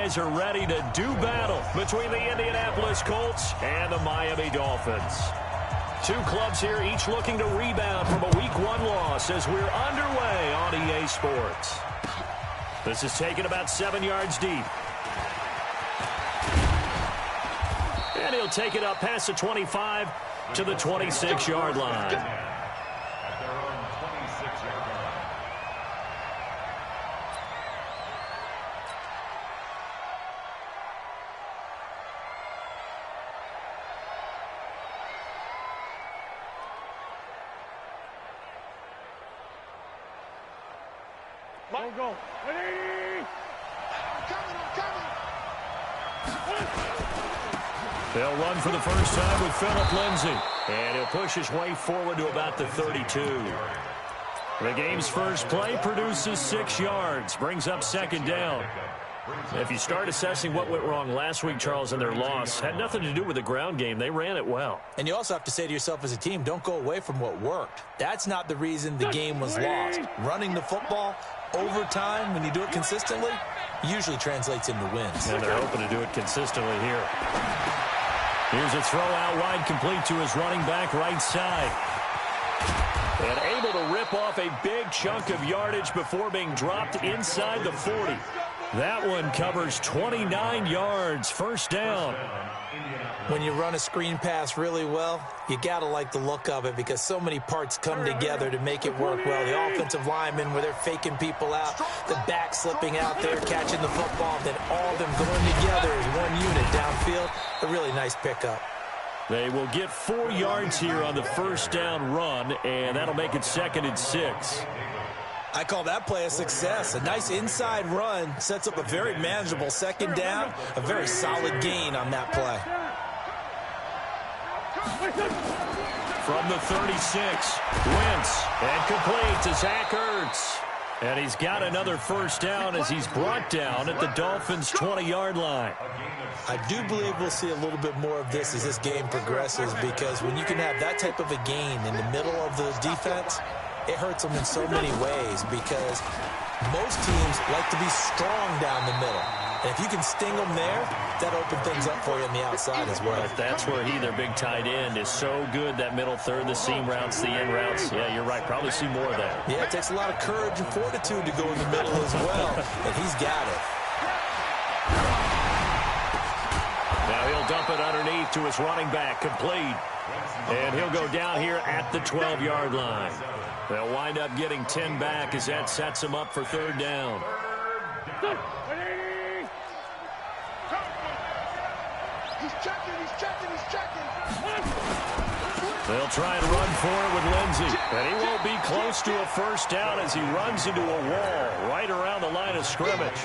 guys are ready to do battle between the Indianapolis Colts and the Miami Dolphins. Two clubs here, each looking to rebound from a Week 1 loss as we're underway on EA Sports. This is taken about 7 yards deep. And he'll take it up past the 25 to the 26-yard line. Go. Ready? They'll run for the first time with Phillip Lindsay. And he'll push his way forward to about the 32. The game's first play produces 6 yards, brings up second down. If you start assessing what went wrong last week, Charles, in their loss, had nothing to do with the ground game. They ran it well. And you also have to say to yourself as a team, don't go away from what worked. That's not the reason the game was lost. Running the football over time, when you do it consistently, usually translates into wins. And they're hoping to do it consistently here. Here's a throw out wide, complete to his running back right side. And able to rip off a big chunk of yardage before being dropped inside the 40. That one covers 29 yards, first down. When you run a screen pass really well, you got to like the look of it because so many parts come together to make it work well. The offensive linemen, where they're faking people out, the back slipping out there, catching the football, then all of them going together as one unit downfield. A really nice pickup. They will get 4 yards here on the first down run, and that'll make it 2nd and 6. I call that play a success. A nice inside run sets up a very manageable second down, a very solid gain on that play. From the 36, Wentz, and complete to Zach Ertz. And he's got another first down as he's brought down at the Dolphins' 20-yard line. I do believe we'll see a little bit more of this as this game progresses because when you can have that type of a gain in the middle of the defense, it hurts them in so many ways because most teams like to be strong down the middle. And if you can sting them there, that opens things up for you on the outside as well. But that's where their big tight end, is so good, that middle third, the seam routes, the in routes. Yeah, you're right. Probably see more of that. Yeah, it takes a lot of courage and fortitude to go in the middle as well, and he's got it. Now he'll dump it underneath to his running back, complete. And he'll go down here at the 12-yard line. They'll wind up getting 10 back as that sets them up for third down. They'll try and run for it with Lindsay. And he won't be close to a first down as he runs into a wall right around the line of scrimmage.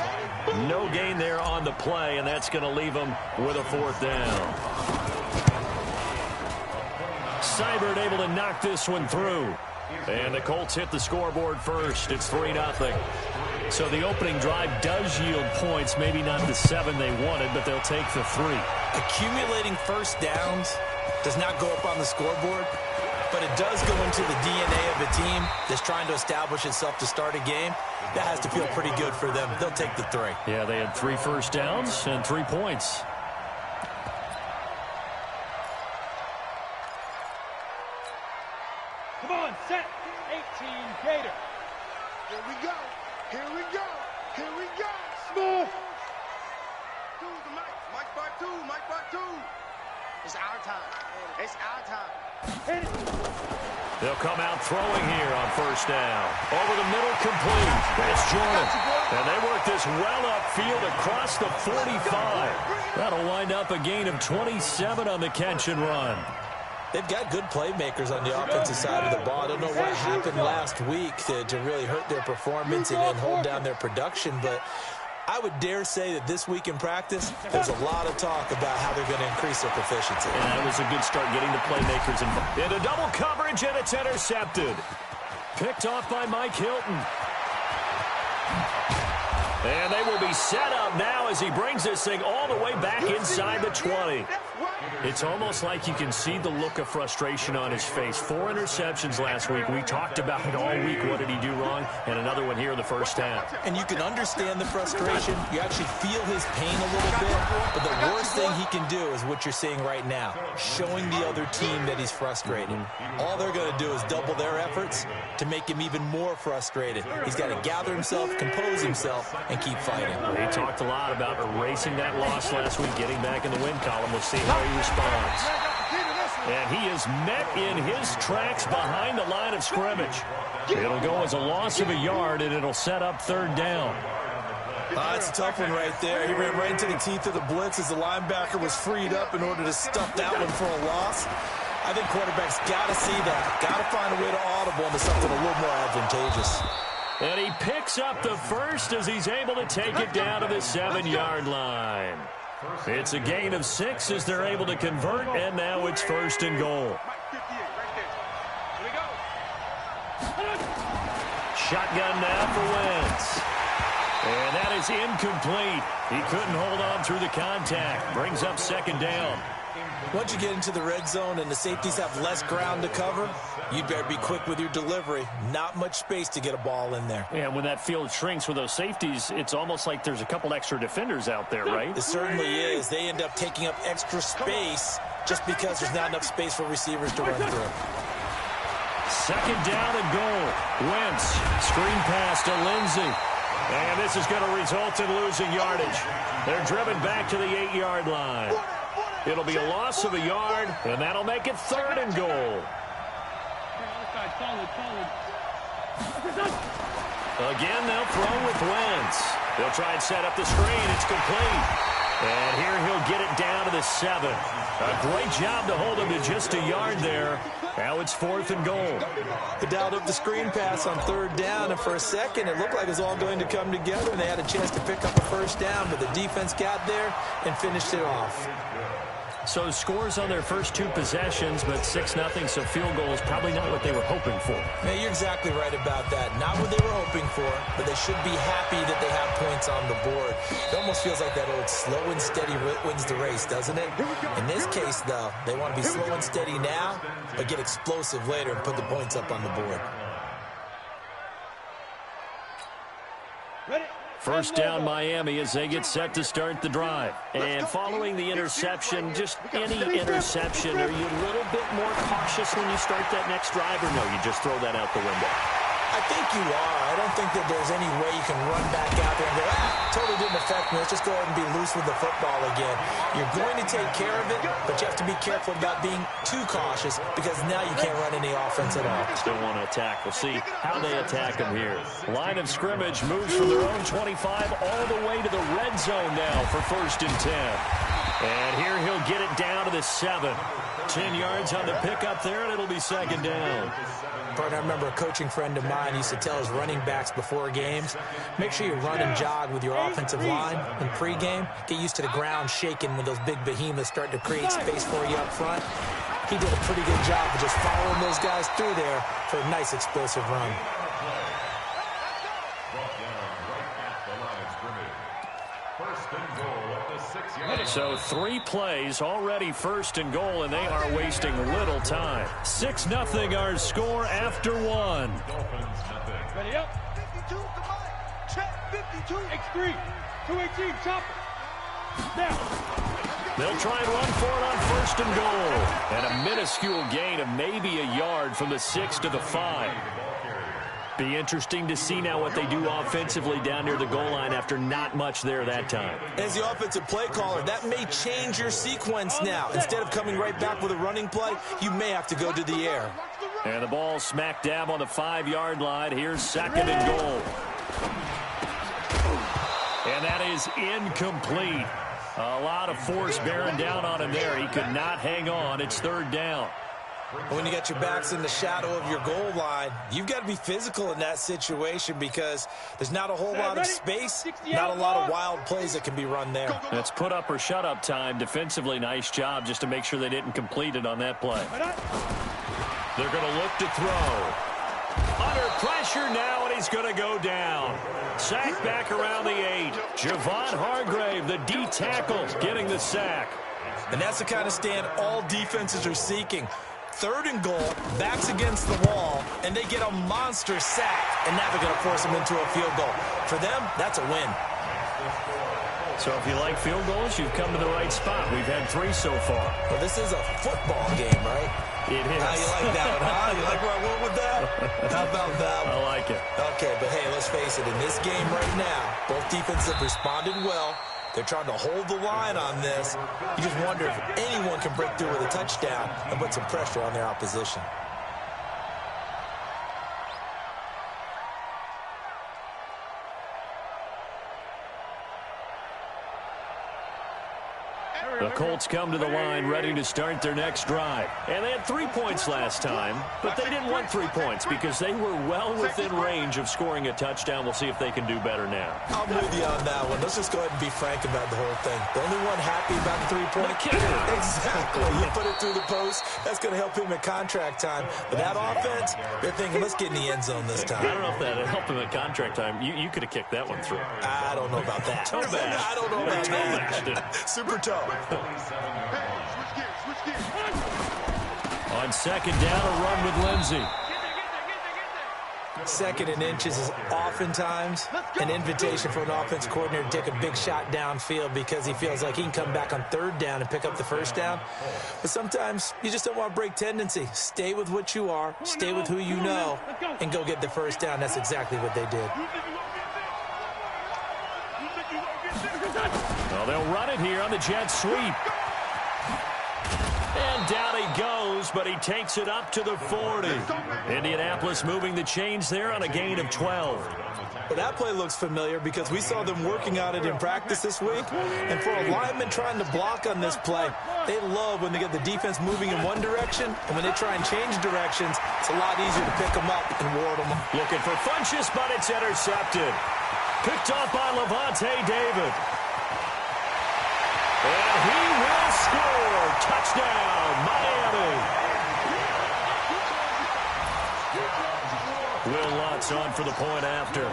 No gain there on the play, and that's going to leave him with a fourth down. Seibert able to knock this one through. And the Colts hit the scoreboard first. It's 3-0. So the opening drive does yield points, maybe not the 7 they wanted, but they'll take the 3. Accumulating first downs does not go up on the scoreboard, but it does go into the DNA of a team that's trying to establish itself to start a game. That has to feel pretty good for them. They'll take the 3. Yeah, they had 3 first downs and 3 points. Come on, set. 18 Gator. Here we go. Here we go. Here we go. Smooth. To the mic. Mic by 2. Mic by 2. It's our time. It's our time. Hit it. They'll come out throwing here on first down. Over the middle, complete. That's Jordan. And they work this well upfield across the 45. That'll wind up a gain of 27 on the catch and run. They've got good playmakers on the offensive side of the ball. I don't know what happened last week to really hurt their performance and hold down their production, but I would dare say that this week in practice, there's a lot of talk about how they're going to increase their proficiency. And that was a good start getting the playmakers involved. Into double coverage, and it's intercepted. Picked off by Mike Hilton. And they will be set up now as he brings this thing all the way back inside the 20. It's almost like you can see the look of frustration on his face. 4 interceptions last week. We talked about it all week. What did he do wrong? And another one here in the first half. And you can understand the frustration. You actually feel his pain a little bit. But the worst thing he can do is what you're seeing right now, showing the other team that he's frustrated. All they're going to do is double their efforts to make him even more frustrated. He's got to gather himself, compose himself, and keep fighting. He talked a lot about erasing that loss last week, getting back in the win column. We'll see how he responds. And he is met in his tracks behind the line of scrimmage. It'll go as a loss of a yard, and it'll set up 3rd down. It's a tough one right there. He ran right into the teeth of the blitz as the linebacker was freed up in order to stuff that one for a loss. I think quarterbacks got to see that. Got to find a way to audible into something a little more advantageous. And he picks up the first as he's able to take it down to the 7-yard line. It's a gain of 6 as they're able to convert, and now it's 1st and goal. Shotgun now for Wentz. And that is incomplete. He couldn't hold on through the contact. Brings up 2nd down. Once you get into the red zone and the safeties have less ground to cover, you better be quick with your delivery. Not much space to get a ball in there. And when that field shrinks with those safeties, it's almost like there's a couple extra defenders out there, right? It certainly is. They end up taking up extra space just because there's not enough space for receivers to run through. 2nd down and goal. Wentz, screen pass to Lindsey. And this is going to result in losing yardage. They're driven back to the 8-yard line. It'll be a loss of a yard, and that'll make it 3rd and goal. Again, they'll throw with Wentz. They'll try and set up the screen. It's complete. And here he'll get it down to the 7. A great job to hold him to just a yard there. Now it's 4th and goal. They dialed up the screen pass on 3rd down, and for a second it looked like it was all going to come together, and they had a chance to pick up a 1st down, but the defense got there and finished it off. So scores on their first 2 possessions, but 6-0, so field goal is probably not what they were hoping for. Now, you're exactly right about that. Not what they were hoping for, but they should be happy that they have points on the board. It almost feels like that old slow and steady wins the race, doesn't it? In this case, though, they want to be slow and steady now, but get explosive later and put the points up on the board. Ready? 1st down Miami as they get set to start the drive. And following the interception, just any interception, are you a little bit more cautious when you start that next drive, or no, you just throw that out the window? I think you are. I don't think that there's any way you can run back out there and go, totally didn't affect me. Let's just go ahead and be loose with the football again. You're going to take care of it, but you have to be careful about being too cautious because now you can't run any offense at all. Still want to attack. We'll see how they attack them here. Line of scrimmage moves from their own 25 all the way to the red zone now for 1st and 10. And here he'll get it down to the 7. 10 yards on the pickup there, and it'll be 2nd down. Partner, I remember a coaching friend of mine used to tell his running backs before games, make sure you run and jog with your offensive line in pregame. Get used to the ground shaking when those big behemoths start to create space for you up front. He did a pretty good job of just following those guys through there for a nice explosive run. So 3 plays, already 1st and goal, and they are wasting little time. 6-0 our score after 1. Ready up. 52, come on. Check 52. X3. 218, chopper. Now. They'll try and run for it on 1st and goal. And a minuscule gain of maybe a yard from the 6 to the 5. Be interesting to see now what they do offensively down near the goal line after not much there that time. As the offensive play caller, that may change your sequence now. Instead of coming right back with a running play, you may have to go to the air. And the ball smack dab on the 5-yard line. Here's 2nd and goal. And that is incomplete. A lot of force bearing down on him there. He could not hang on. It's 3rd down. When you got your backs in the shadow of your goal line, you've got to be physical in that situation because there's not a whole lot of space, not a lot of wild plays that can be run there. That's put up or shut up time. Defensively, nice job just to make sure they didn't complete it on that play. They're going to look to throw. Under pressure now, and he's going to go down. Sack back around the 8. Javon Hargrave, the D tackle, getting the sack. And that's the kind of stand all defenses are seeking. 3rd and goal, backs against the wall, and they get a monster sack, and now they're going to force them into a field goal. For them, that's a win. So if you like field goals, you've come to the right spot. We've had 3 so far. Well, this is a football game, right? It is. How you like that one, huh? You like where I went with that? How about that one? I like it. Okay, but hey, let's face it. In this game right now, both defenses have responded well. They're trying to hold the line on this. You just wonder if anyone can break through with a touchdown and put some pressure on their opposition. The Colts come to the line ready to start their next drive. And they had 3 points last time, but they didn't want 3 points because they were well within range of scoring a touchdown. We'll see if they can do better now. I'm with you on that one. Let's just go ahead and be frank about the whole thing. The only one happy about the 3-point kicker. Exactly. You put it through the post. That's going to help him at contract time. But that offense, they're thinking, let's get in the end zone this time. I don't know if that helped him at contract time. You could have kicked that one through. I don't know about that. Toe bash. I don't know about that. Super toe. On 2nd down, a run with Lindsey. 2nd and inches is oftentimes an invitation for an offense coordinator to take a big shot downfield because he feels like he can come back on 3rd down and pick up the 1st down. But sometimes you just don't want to break tendency. Stay with what you are, stay with who you know, and go get the 1st down. That's exactly what they did. Well, they'll run it here on the jet sweep. And down he goes, but he takes it up to the 40. Indianapolis moving the chains there on a gain of 12. Well, that play looks familiar because we saw them working on it in practice this week. And for a lineman trying to block on this play, they love when they get the defense moving in one direction. And when they try and change directions, it's a lot easier to pick them up and ward them. Looking for Funchess, but it's intercepted. Picked off by Levante David. And he will score. Touchdown, Miami. Will Lutz on for the point after.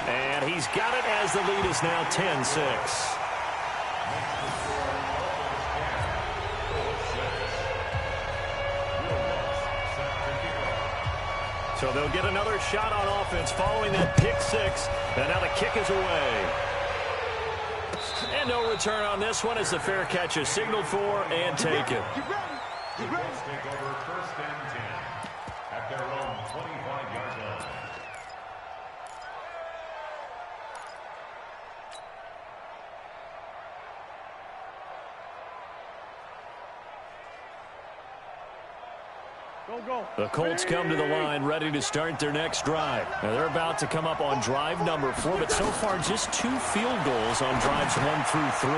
And he's got it as the lead is now 10-6. So they'll get another shot on offense following that pick 6. And now the kick is away. And no return on this one as the fair catch is signaled for and taken. The Colts take over 1st and 10 at their own 25-yard line. The Colts come to the line ready to start their next drive. Now they're about to come up on drive number 4, but so far just 2 field goals on drives 1 through 3.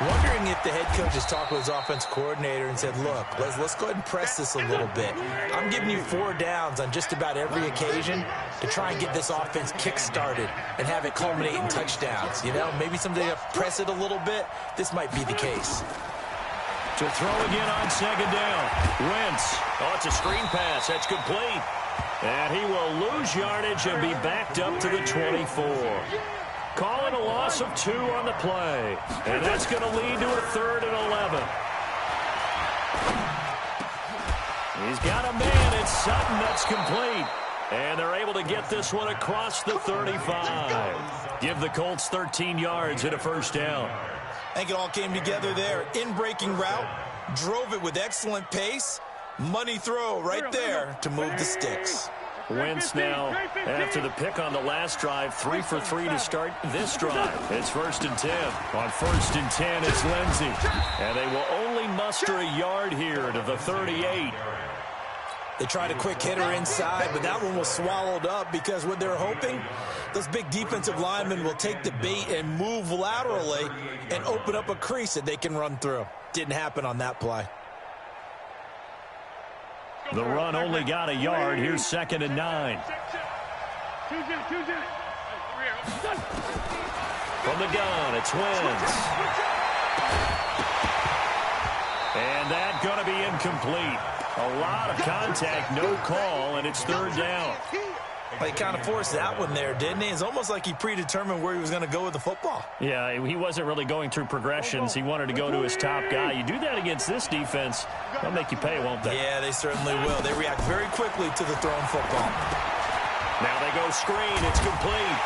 Wondering if the head coach has talked with his offense coordinator and said, look, let's go ahead and press this a little bit. I'm giving you 4 downs on just about every occasion to try and get this offense kick-started and have it culminate in touchdowns. You know, maybe someday to press it a little bit. This might be the case. To throw again on 2nd down. Wentz. Oh, it's a screen pass. That's complete. And he will lose yardage and be backed up to the 24. Calling a loss of 2 on the play. And that's going to lead to a 3rd and 11. He's got a man. It's Sutton. That's complete. And they're able to get this one across the 35. Give the Colts 13 yards and a 1st down. I think it all came together there. In-breaking route, drove it with excellent pace. Money throw right there to move the sticks. Wentz now, after the pick on the last drive, 3 for 3 to start this drive. It's 1st and 10. On 1st and 10, it's Lindsey. And they will only muster a yard here to the 38. They tried a quick hitter inside, but that one was swallowed up because what they're hoping, those big defensive linemen will take the bait and move laterally and open up a crease that they can run through. Didn't happen on that play. The run only got a yard. Here's 2nd and 9. From the gun, it's Wentz. And that's going to be incomplete. A lot of contact, no call, and it's 3rd down. Well, he kind of forced that one there, didn't he? It's almost like he predetermined where he was going to go with the football. Yeah, he wasn't really going through progressions. He wanted to go to his top guy. You do that against this defense, they'll make you pay, won't they? Yeah, they certainly will. They react very quickly to the thrown football. Now they go screen. It's complete.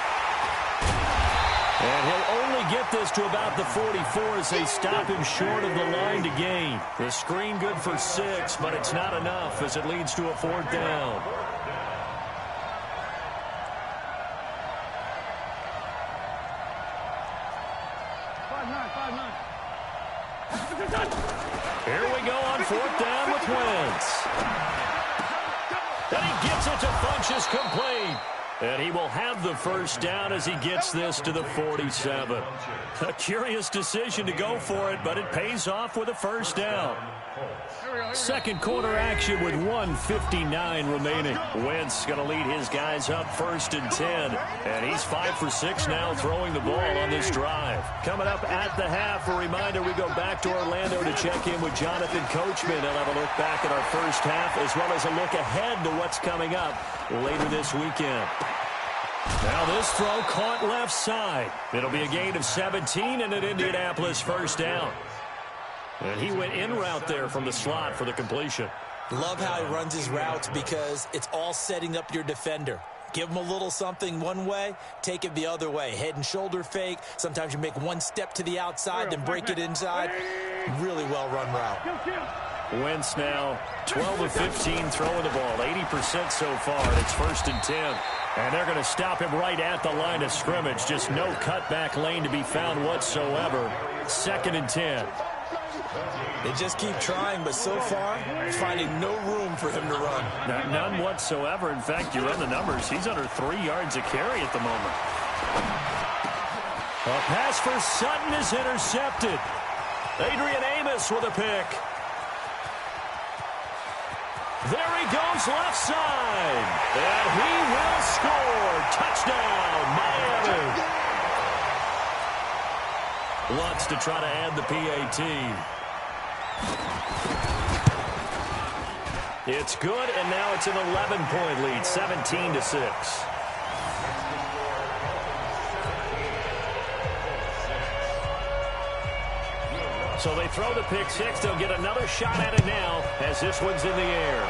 And he'll only get this to about the 44 as they stop him short of the line to gain. The screen good for 6, but it's not enough as it leads to a 4th down. Here we go on 4th down with Wentz. And he gets it to Funchess complete. And he will have the 1st down as he gets this to the 47. A curious decision to go for it, but it pays off with a 1st down. Second quarter action with 1:59 remaining. Wentz going to lead his guys up 1st and 10. And he's 5 for 6 now throwing the ball on this drive. Coming up at the half, a reminder we go back to Orlando to check in with Jonathan Coachman. He'll have a look back at our first half as well as a look ahead to what's coming up later this weekend. Now this throw caught left side. It'll be a gain of 17 and an Indianapolis 1st down. And he went in route there from the slot for the completion. Love how he runs his routes because it's all setting up your defender. Give him a little something one way, take it the other way. Head and shoulder fake. Sometimes you make one step to the outside, then break it inside. Really well-run route. Wentz now 12 of 15 throwing the ball, 80% so far. It's 1st and 10. And they're going to stop him right at the line of scrimmage. Just no cutback lane to be found whatsoever. 2nd and 10. They just keep trying, but so far, finding no room for him to run. None whatsoever. In fact, you run the numbers. He's under 3 yards a carry at the moment. A pass for Sutton is intercepted. Adrian Amos with a pick. There he goes left side. And he will score. Touchdown, Miami. Wants to try to add the PAT. It's good, and now it's an 11-point lead, 17-6. So they throw the pick 6. They'll get another shot at it now as this one's in the air.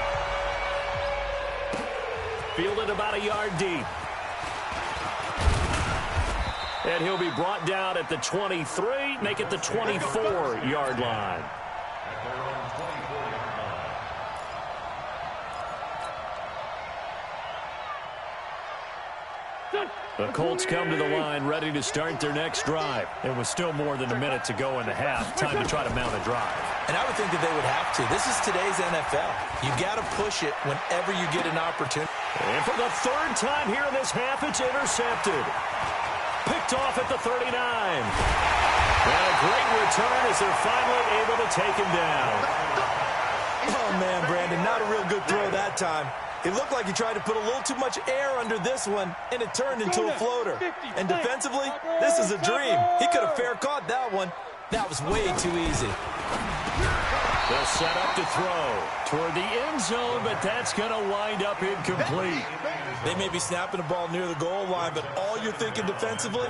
Fielded about a yard deep. And he'll be brought down at the 23, make it the 24-yard line. The Colts come to the line ready to start their next drive. It was still more than a minute to go in the half. Time to try to mount a drive. And I would think that they would have to. This is today's NFL. You got to push it whenever you get an opportunity. And for the 3rd time here in this half, it's intercepted. Picked off at the 39. And a great return as they're finally able to take him down. Oh, man, Brandon, not a real good throw that time. It looked like he tried to put a little too much air under this one, and it turned into a floater. And defensively, this is a dream. He could have fair caught that one. That was way too easy. They'll set up to throw toward the end zone, but that's going to wind up incomplete. They may be snapping the ball near the goal line, but all you're thinking defensively,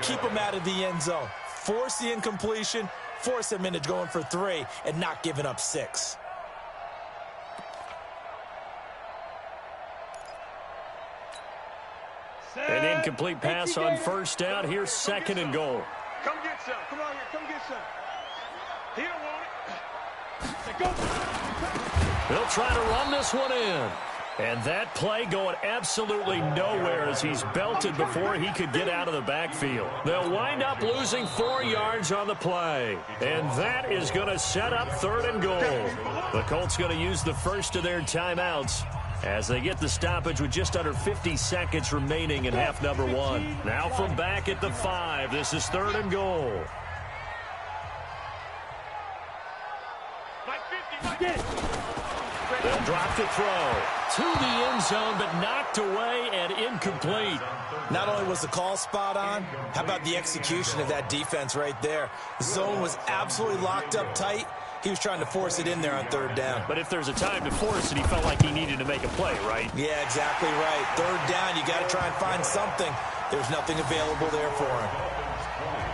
keep them out of the end zone. Force the incompletion, force them into going for 3, and not giving up 6. An incomplete pass on 1st down. Here's 2nd and goal. Come get some. Come on here. Come get some. He don't want it. They'll try to run this one in. And that play going absolutely nowhere as he's belted before he could get out of the backfield. They'll wind up losing 4 yards on the play. And that is going to set up 3rd and goal. The Colts going to use the first of their timeouts as they get the stoppage with just under 50 seconds remaining in half number 1. Now from back at the 5, this is 3rd and goal. They'll drop to throw. To the end zone, but knocked away and incomplete. Not only was the call spot on, how about the execution of that defense right there? The zone was absolutely locked up tight. He was trying to force it in there on third down. But if there's a time to force it, he felt like he needed to make a play, right? Yeah, exactly right. Third down, you got to try and find something. There's nothing available there for him.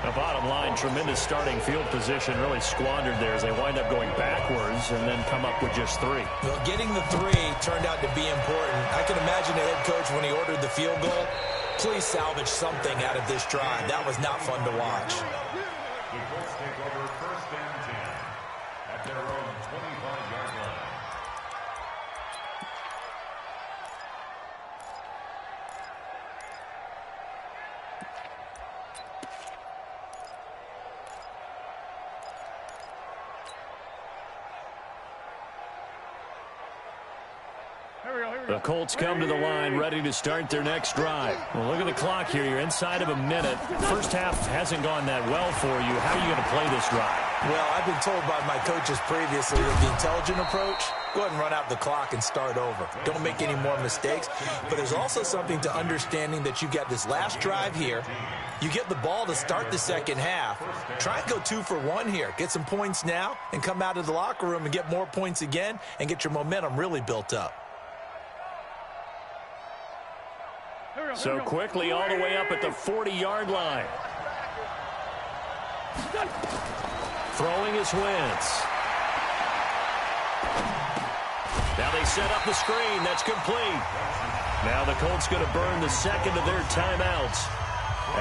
The bottom line, tremendous starting field position, really squandered there as they wind up going backwards and then come up with just 3. Well, getting the 3 turned out to be important. I can imagine the head coach when he ordered the field goal. Please salvage something out of this drive. That was not fun to watch. The Colts take over first and 10 at their own 25-yard line. The Colts come to the line ready to start their next drive. Well, look at the clock here. You're inside of a minute. First half hasn't gone that well for you. How are you going to play this drive? Well, I've been told by my coaches previously that the intelligent approach, go ahead and run out the clock and start over. Don't make any more mistakes. But there's also something to understanding that you got this last drive here. You get the ball to start the second half. Try and go 2 for 1 here. Get some points now and come out of the locker room and get more points again and get your momentum really built up. So quickly all the way up at the 40-yard line. Throwing is Wentz. Now they set up the screen. That's complete. Now the Colts going to burn the second of their timeouts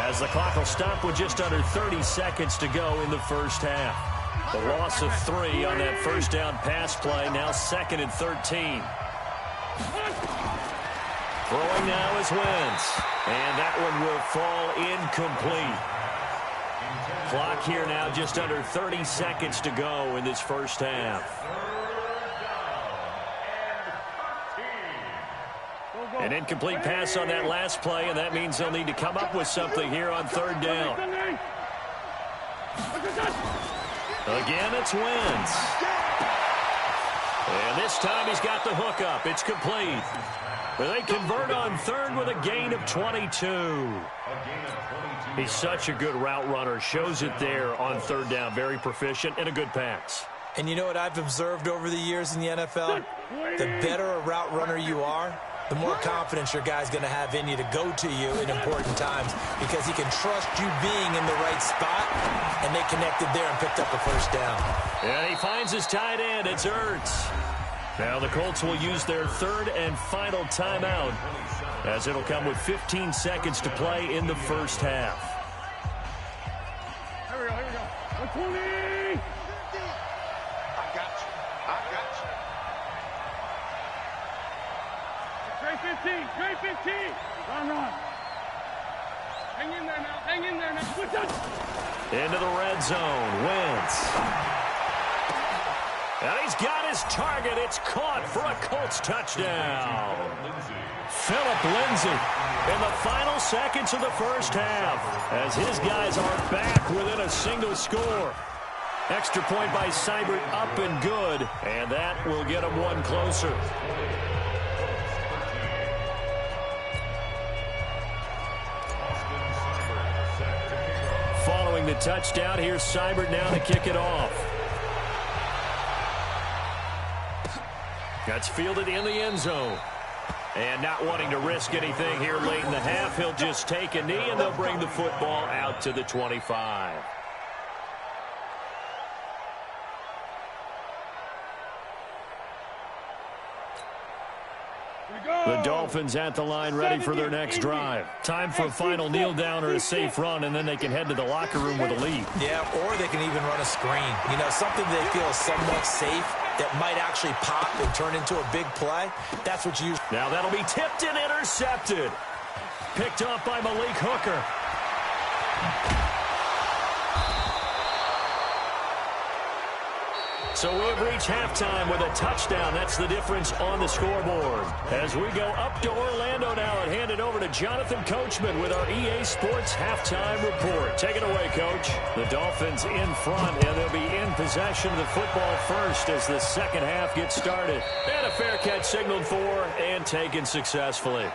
as the clock will stop with just under 30 seconds to go in the first half. The loss of 3 on that first down pass play. Now 2nd and 13. Throwing now is Wentz. And that one will fall incomplete. Clock here now just under 30 seconds to go in this first half. An incomplete pass on that last play, and that means they'll need to come up with something here on third down. Again, it's Wentz. And this time he's got the hookup. It's complete. But they convert on third with a gain of 22. He's such a good route runner. Shows it there on third down. Very proficient and a good pass. And you know what I've observed over the years in the NFL? The better a route runner you are, the more confidence your guy's going to have in you to go to you in important times because he can trust you being in the right spot, and they connected there and picked up a first down. And he finds his tight end. It's Ertz. Now the Colts will use their third and final timeout as it'll come with 15 seconds to play in the first half. Here we go, here we go. 120! I got you. I got you. Trey 15, Trey 15. Run. Hang in there now, hang in there now. Good touch. Into the red zone. Wentz. And he's got his target. It's caught for a Colts touchdown. Phillip Lindsay in the final seconds of the first half as his guys are back within a single score. Extra point by Seibert up and good, and that will get them one closer. Following the touchdown, here's Seibert now to kick it off. That's fielded in the end zone. And not wanting to risk anything here late in the half, he'll just take a knee and they'll bring the football out to the 25. The Dolphins at the line ready for their next drive. Time for a final kneel down or a safe run, and then they can head to the locker room with a lead. Yeah, or they can even run a screen. You know, something they feel is somewhat safe that might actually pop and turn into a big play. That's what you use. Now that'll be tipped and intercepted. Picked up by Malik Hooker. So we have reached halftime with a touchdown. That's the difference on the scoreboard. As we go up to Orlando now and hand it over to Jonathan Coachman with our EA Sports halftime report. Take it away, Coach. The Dolphins in front, and they'll be in possession of the football first as the second half gets started. And a fair catch signaled for and taken successfully.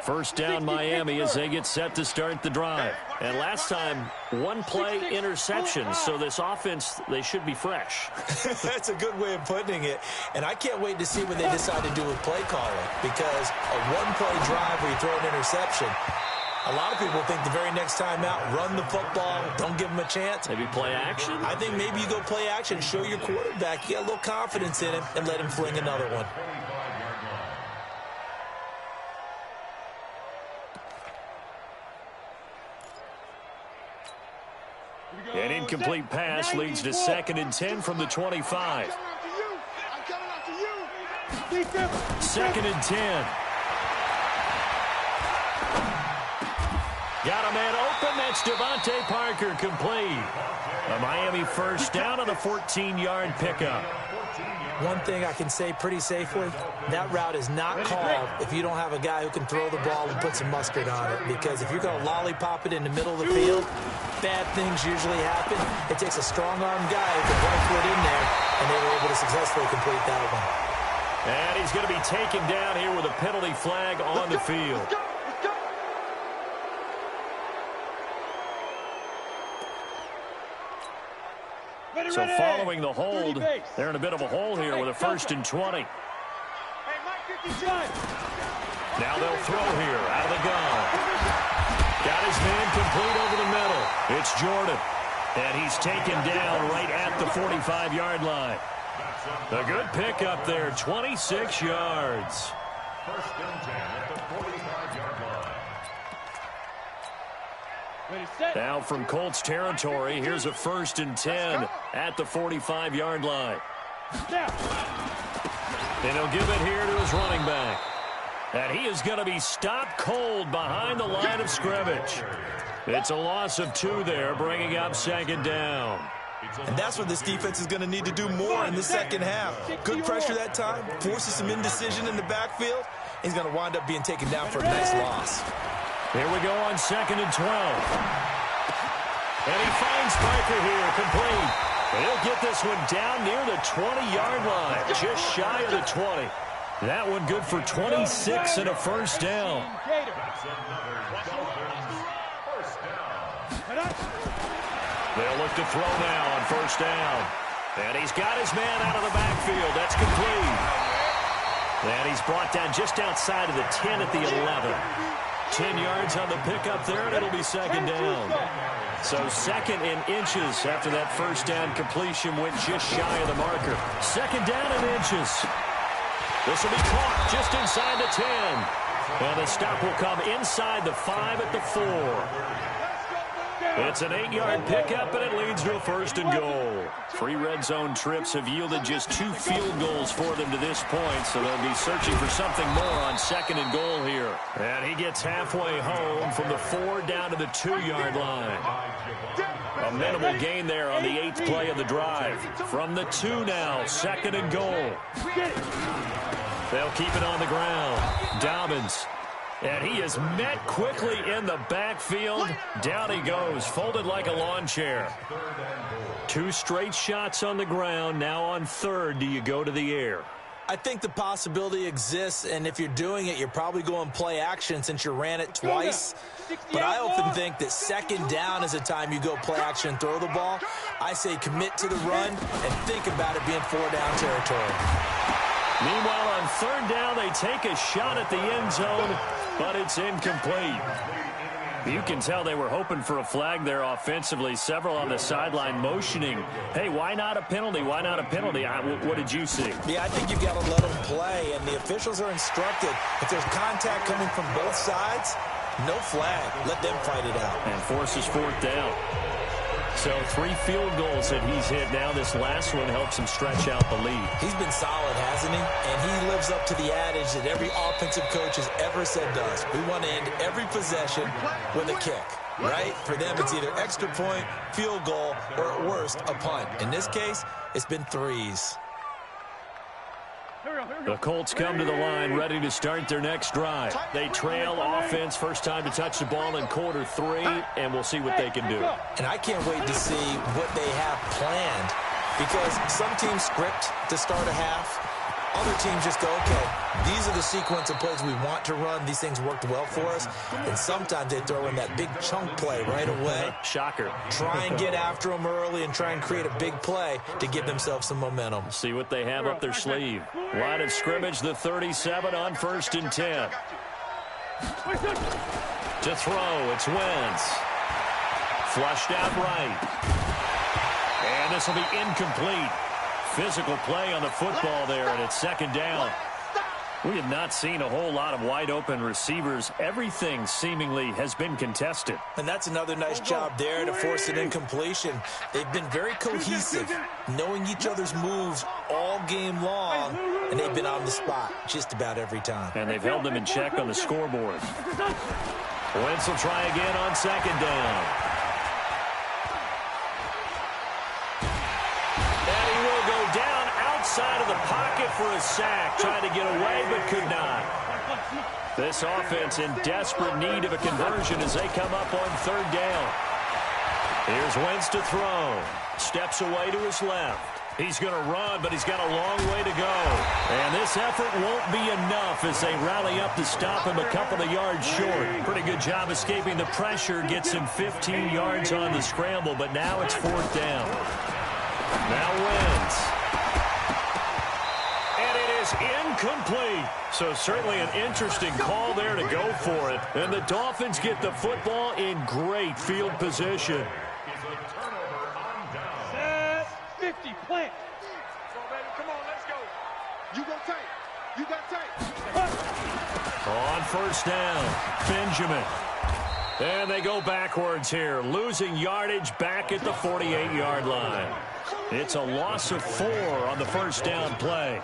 First down, Miami, as they get set to start the drive. And last time, one play interception. So this offense, they should be fresh. That's a good way of putting it. And I can't wait to see what they decide to do with play calling. Because a one-play drive where you throw an interception, a lot of people think the very next time out, run the football, don't give them a chance. Maybe play action? I think maybe you go play action, show your quarterback, you got a little confidence in him, and let him fling another one. An incomplete pass leads to 2nd and 10 from the 25. 2nd and 10. Got a man open. That's Devontae Parker complete. A Miami first down on a 14-yard pickup. One thing I can say pretty safely, that route is not called if you don't have a guy who can throw the ball and put some mustard on it. Because if you're going to lollipop it in the middle of the field, bad things usually happen. It takes a strong-arm guy who can rifle it in there, and they were able to successfully complete that one. And he's going to be taken down here with a penalty flag on the field. So following the hold, they're in a bit of a hole here with a 1st and 20. Now they'll throw here out of the gun. Got his man complete over the middle. It's Jordan. And he's taken down right at the 45-yard line. A good pickup there, 26 yards. 1st and 10 at the 45-yard line. Now from Colts territory, here's a 1st and 10 at the 45-yard line. And he'll give it here to his running back. And he is going to be stopped cold behind the line of scrimmage. It's a loss of 2 there, bringing up 2nd down. And that's what this defense is going to need to do more in the second half. Good pressure that time, forces some indecision in the backfield. He's going to wind up being taken down for a nice loss. Here we go on 2nd and 12. And he finds Parker here, complete. And he'll get this one down near the 20-yard line, just shy of the 20. That one good for 26 and a 1st down. They'll look to throw now on 1st down. And he's got his man out of the backfield. That's complete. And he's brought down just outside of the 10 at the 11. 10 yards on the pickup there, and it'll be 2nd down. So 2nd in inches after that 1st down completion went just shy of the marker. 2nd down in inches. This will be caught just inside the 10. And the stop will come inside the 5 at the 4. It's an 8-yard pickup, and it leads to a 1st and goal. 3 red zone trips have yielded just 2 field goals for them to this point, so they'll be searching for something more on 2nd and goal here. And he gets halfway home from the 4 down to the 2-yard line. A minimal gain there on the 8th play of the drive. From the 2 now, 2nd and goal. They'll keep it on the ground. Dobbins. And he is met quickly in the backfield. Down he goes, folded like a lawn chair. 2 straight shots on the ground. Now on 3rd, do you go to the air? I think the possibility exists, and if you're doing it, you're probably going play action since you ran it twice. But I often think that 2nd down is the time you go play action and throw the ball. I say commit to the run and think about it being 4-down territory. Meanwhile, on 3rd down, they take a shot at the end zone, but it's incomplete. You can tell they were hoping for a flag there offensively. Several on the sideline motioning, hey, why not a penalty? Why not a penalty? What did you see? Yeah, I think you've got to let them play, and the officials are instructed. If there's contact coming from both sides, no flag. Let them fight it out. And forces 4th down. So 3 field goals that he's hit now. This last one helps him stretch out the lead. He's been solid, hasn't he? And he lives up to the adage that every offensive coach has ever said to us. We want to end every possession with a kick, right? For them, it's either extra point, field goal, or at worst, a punt. In this case, it's been 3s. The Colts come to the line ready to start their next drive. They trail offense, first time to touch the ball in quarter 3, and we'll see what they can do. And I can't wait to see what they have planned, because some teams script to start a half. Other teams just go, okay, these are the sequence of plays we want to run. These things worked well for us. And sometimes they throw in that big chunk play right away. Shocker. Try and get after them early and try and create a big play to give themselves some momentum. See what they have up their sleeve. Line of scrimmage, the 37 on 1st and 10. To throw, it's Wentz. Flushed out right. And this will be incomplete. Physical play on the football there, and it's 2nd down. We have not seen a whole lot of wide-open receivers. Everything seemingly has been contested. And that's another nice job there to force an incompletion. They've been very cohesive, knowing each other's moves all game long, and they've been on the spot just about every time. And they've held them in check on the scoreboard. Wentz will try again on 2nd down. Down outside of the pocket for a sack. Tried to get away, but could not. This offense in desperate need of a conversion as they come up on 3rd down. Here's Wentz to throw. Steps away to his left. He's going to run, but he's got a long way to go. And this effort won't be enough as they rally up to stop him a couple of yards short. Pretty good job escaping the pressure. Gets him 15 yards on the scramble, but now it's 4th down. Now Wentz. And it is incomplete. So certainly an interesting call there to go for it. And the Dolphins get the football in great field position. Set 50, plant. Come on, let's go. You go tight. You got tight. On 1st down, Benjamin. And they go backwards here, losing yardage back at the 48-yard line. It's a loss of 4 on the 1st down play.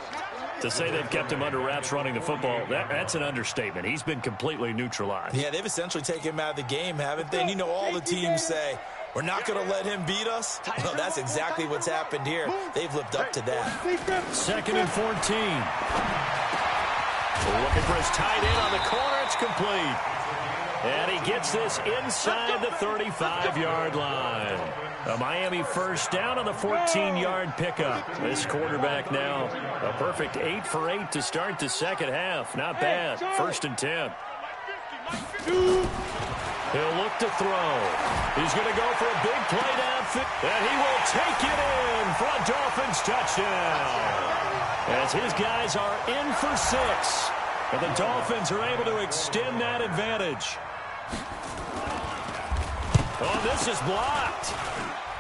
To say they've kept him under wraps running the football, that's an understatement. He's been completely neutralized. Yeah, they've essentially taken him out of the game, haven't they? And you know all the teams say, we're not going to let him beat us. Well, that's exactly what's happened here. They've lived up to that. 2nd and 14. Looking for his tight end on the corner. It's complete. And he gets this inside the 35-yard line. A Miami 1st down on the 14-yard pickup. This quarterback now a perfect 8 for 8 to start the 2nd half. Not bad. 1st and 10. He'll look to throw. He's going to go for a big play downfield. And he will take it in for a Dolphins touchdown. As his guys are in for 6. And the Dolphins are able to extend that advantage. Oh, this is blocked.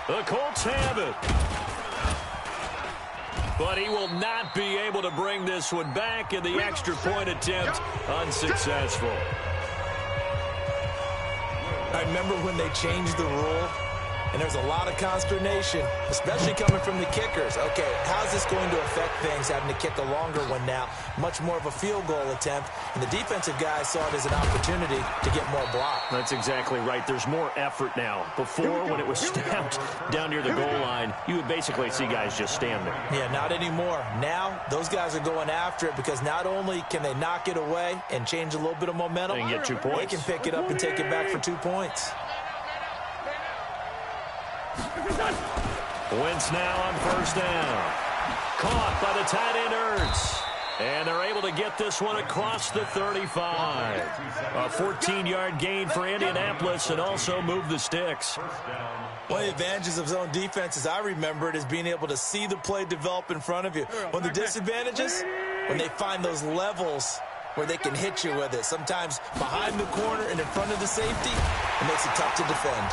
The Colts have it. But he will not be able to bring this one back, and the extra point attempt unsuccessful. I remember when they changed the rule, and there's a lot of consternation, especially coming from the kickers. Okay, how's this going to affect things, having to kick a longer one now? Much more of a field goal attempt, and the defensive guys saw it as an opportunity to get more block. That's exactly right. There's more effort now. Before, when it was snapped down near the goal line, you would basically see guys just stand there. Yeah, not anymore. Now, those guys are going after it because not only can they knock it away and change a little bit of momentum, and get 2 points. They can pick it up and take it back for 2 points. Wentz now on 1st down. Caught by the tight end Ertz. And they're able to get this one across the 35. A 14-yard gain for Indianapolis and also move the sticks. One of the advantages of zone defense, as I remember it, is being able to see the play develop in front of you. One of the disadvantages, when they find those levels where they can hit you with it. Sometimes behind the corner and in front of the safety, it makes it tough to defend.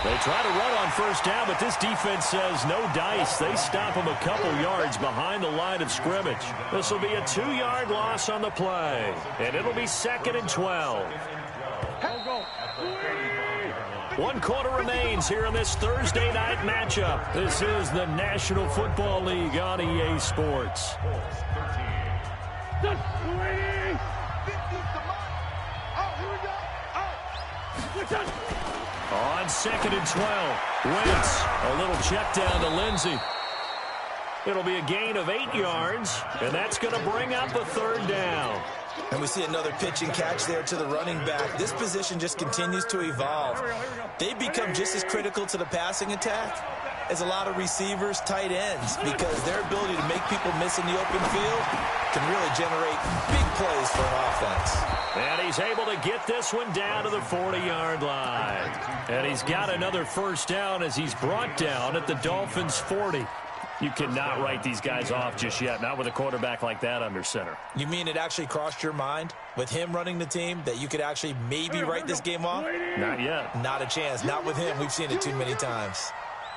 They try to run on 1st down, but this defense says no dice. They stop them a couple yards behind the line of scrimmage. This will be a 2-yard loss on the play, and it'll be 2nd and 12. 1 quarter remains here in this Thursday night matchup. This is the National Football League on EA Sports. On 2nd and 12, Wentz, a little check down to Lindsey. It'll be a gain of 8 yards, and that's going to bring up a 3rd down. And we see another pitch and catch there to the running back. This position just continues to evolve. They become just as critical to the passing attack as a lot of receivers, tight ends, because their ability to make people miss in the open field can really generate big plays for an offense. And he's able to get this one down to the 40-yard line. And he's got another 1st down as he's brought down at the Dolphins' 40. You cannot write these guys off just yet, not with a quarterback like that under center. You mean it actually crossed your mind with him running the team that you could actually maybe write this game off? Not yet. Not a chance. Not with him. We've seen it too many times.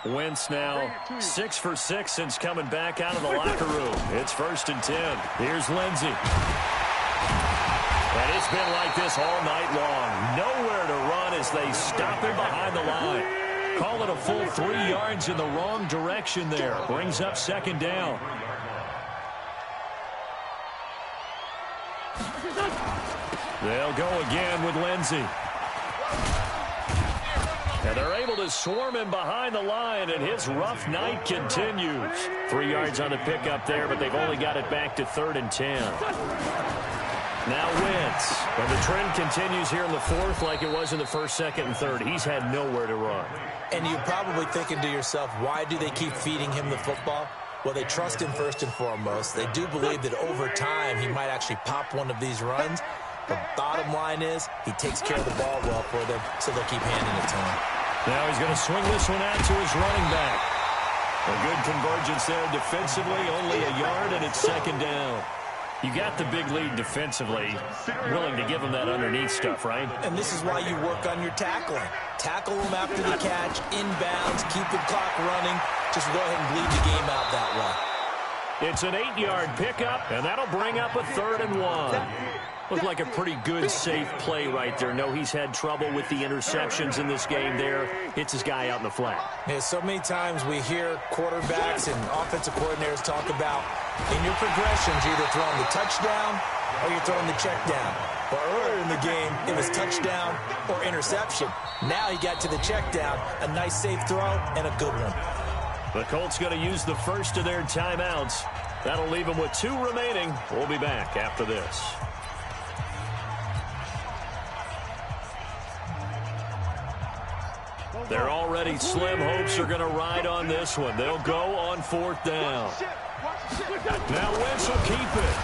Wentz now 6 for 6 since coming back out of the locker room. It's 1st and 10. Here's Lindsey. And it's been like this all night long. Nowhere to run as they stop him behind the line. Call it a full 3 yards in the wrong direction there. Brings up 2nd down. They'll go again with Lindsey. And they're able to swarm him behind the line, and his rough night continues. 3 yards on the pickup there, but they've only got it back to 3rd and 10. Now Wentz. And the trend continues here in the 4th like it was in the 1st, 2nd, and 3rd. He's had nowhere to run. And you're probably thinking to yourself, why do they keep feeding him the football? Well, they trust him first and foremost. They do believe that over time he might actually pop one of these runs. The bottom line is he takes care of the ball well for them, so they'll keep handing it to him. Now he's going to swing this one out to his running back. A good convergence there defensively, only a yard, and it's 2nd down. You got the big lead defensively, willing to give them that underneath stuff, right? And this is why you work on your tackling. Tackle them after the catch, inbounds, keep the clock running. Just go ahead and bleed the game out that way. It's an 8-yard pickup, and that'll bring up a 3rd and 1. Looked like a pretty good, safe play right there. No, he's had trouble with the interceptions in this game there. Hits his guy out in the flat. Yeah, so many times we hear quarterbacks and offensive coordinators talk about in your progressions, you're either throwing the touchdown or you're throwing the check down. But earlier in the game, it was touchdown or interception. Now he got to the check down, a nice safe throw and a good one. The Colts going to use the first of their timeouts. That'll leave them with 2 remaining. We'll be back after this. They're already slim hopes are going to ride on this one. They'll go on 4th down. Now Wentz will keep it.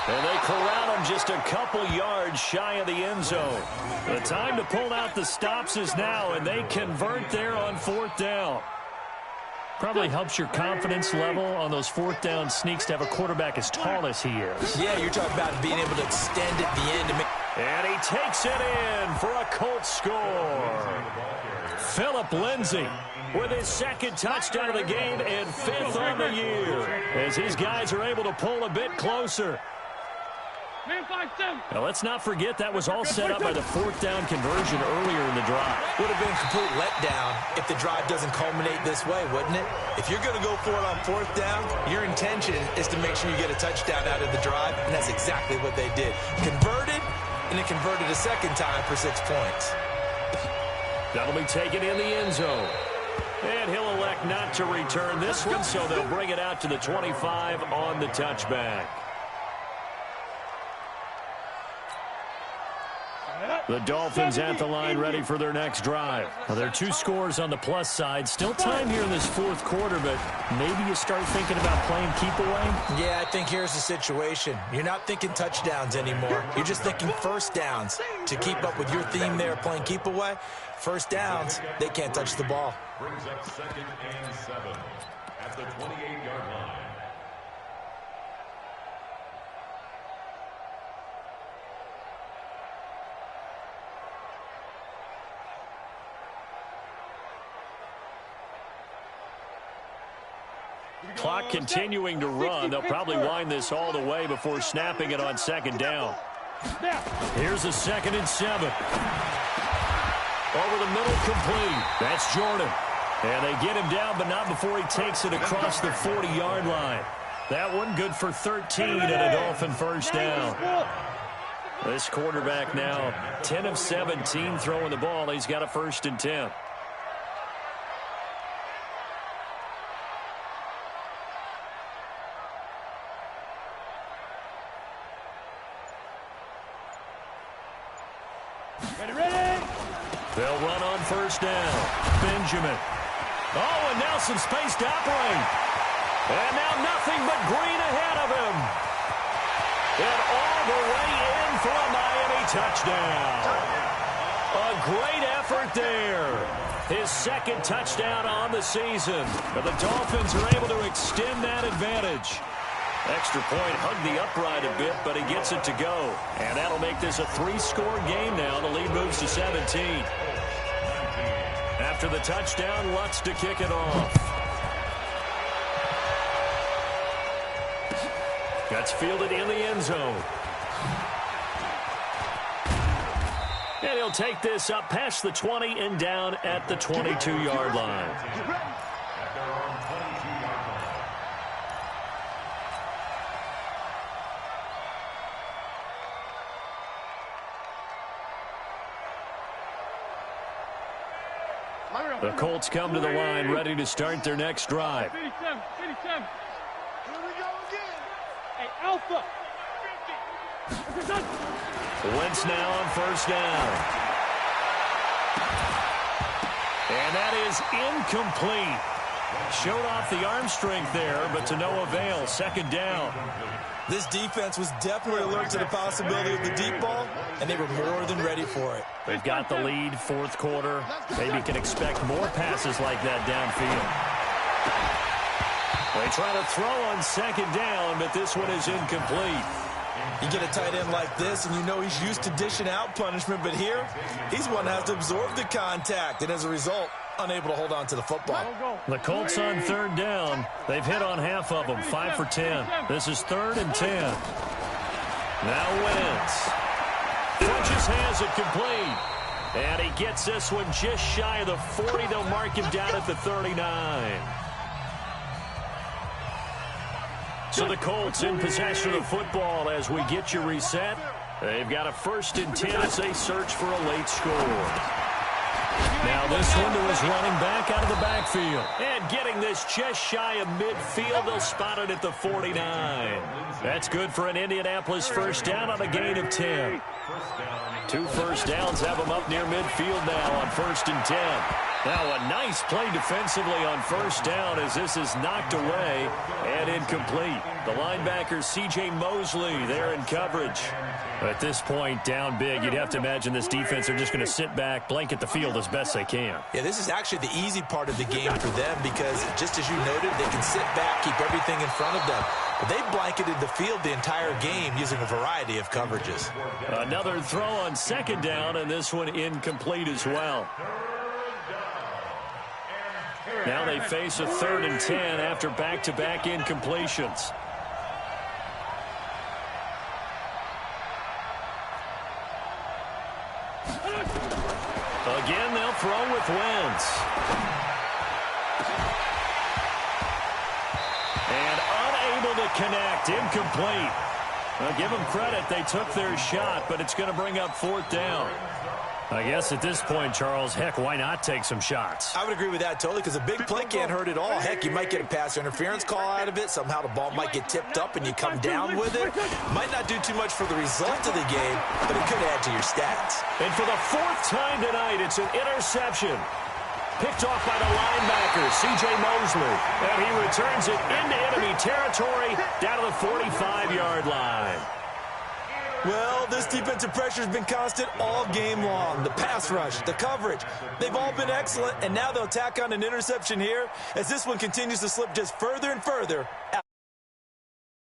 And they corral him just a couple yards shy of the end zone. The time to pull out the stops is now, and they convert there on 4th down. Probably helps your confidence level on those 4th down sneaks to have a quarterback as tall as he is. Yeah, you're talking about being able to extend at the end. And he takes it in for a Colts score. Philip Lindsey with his 2nd touchdown of the game and 5th on the year as his guys are able to pull a bit closer. Now, let's not forget that was all set up by the 4th down conversion earlier in the drive. Would have been a complete letdown if the drive doesn't culminate this way, wouldn't it? If you're going to go for it on 4th down, your intention is to make sure you get a touchdown out of the drive, and that's exactly what they did. Converted, and it converted a 2nd time for 6 points. That'll be taken in the end zone. And he'll elect not to return this one, so they'll bring it out to the 25 on the touchback. The Dolphins at the line ready for their next drive. Well, there are 2 scores on the plus side. Still time here in this 4th quarter, but maybe you start thinking about playing keep away? Yeah, I think here's the situation. You're not thinking touchdowns anymore. You're just thinking 1st downs. To keep up with your theme there, playing keep away, 1st downs, they can't touch the ball. Brings up 2nd and 7 at the 28-yard line. Clock continuing to run. They'll probably wind this all the way before snapping it on 2nd down. Here's a 2nd and 7. Over the middle, complete. That's Jordan. And they get him down, but not before he takes it across the 40-yard line. That one good for 13 and a Dolphin first down. This quarterback now 10 of 17 throwing the ball. He's got a 1st and 10. Ready. They'll run on 1st down. Benjamin. Oh, and now some space to operate. And now nothing but green ahead of him. And all the way in for a Miami touchdown. A great effort there. His 2nd touchdown on the season. And the Dolphins are able to extend that advantage. Extra point hugged the upright a bit, but he gets it to go. And that'll make this a 3-score game now. The lead moves to 17. After the touchdown, Lutz to kick it off. That's fielded in the end zone. And he'll take this up past the 20 and down at the 22-yard line. The Colts come to the line, ready to start their next drive. 57. Here we go again. Hey, Alpha. Wentz now on 1st down. And that is incomplete. Showed off the arm strength there, but to no avail. 2nd down. This defense was definitely alert to the possibility of the deep ball, and they were more than ready for it. They've got the lead, 4th quarter. Maybe can expect more passes like that downfield. They try to throw on 2nd down, but this one is incomplete. You get a tight end like this, and you know he's used to dishing out punishment, but here, he's one that has to absorb the contact, and as a result, unable to hold on to the football. The Colts on 3rd down. They've hit on half of them, 5 for 10. This is 3rd and 10. Now Wentz. Funches has it complete. And he gets this one just shy of the 40. They'll mark him down at the 39. So the Colts in possession of the football as we get you reset. They've got a 1st and 10 as they search for a late score. Now this one to his running back out of the backfield. And getting this just shy of midfield, they'll spot it at the 49. That's good for an Indianapolis 1st down on a gain of 10. 2 first downs have them up near midfield now on 1st and 10. Now a nice play defensively on 1st down as this is knocked away and incomplete. The linebacker C.J. Mosley there in coverage. At this point, down big, you'd have to imagine this defense are just going to sit back, blanket the field as best they can. Yeah, this is actually the easy part of the game for them because, just as you noted, they can sit back, keep everything in front of them. But they blanketed the field the entire game using a variety of coverages. Another throw on 2nd down, and this one incomplete as well. Now they face a 3rd and 10 after back-to-back incompletions. Again, they'll throw with Wentz. And unable to connect, incomplete. Now, give them credit, they took their shot, but it's going to bring up 4th down. I guess at this point, Charles, heck, why not take some shots? I would agree with that totally because a big play can't hurt at all. Heck, you might get a pass interference call out of it. Somehow the ball might get tipped up and you come down with it. Might not do too much for the result of the game, but it could add to your stats. And for the 4th time tonight, it's an interception. Picked off by the linebacker, C.J. Mosley. And he returns it into enemy territory down to the 45-yard line. Well, this defensive pressure has been constant all game long. The pass rush, the coverage, they've all been excellent, and now they'll tack on an interception here as this one continues to slip just further and further out.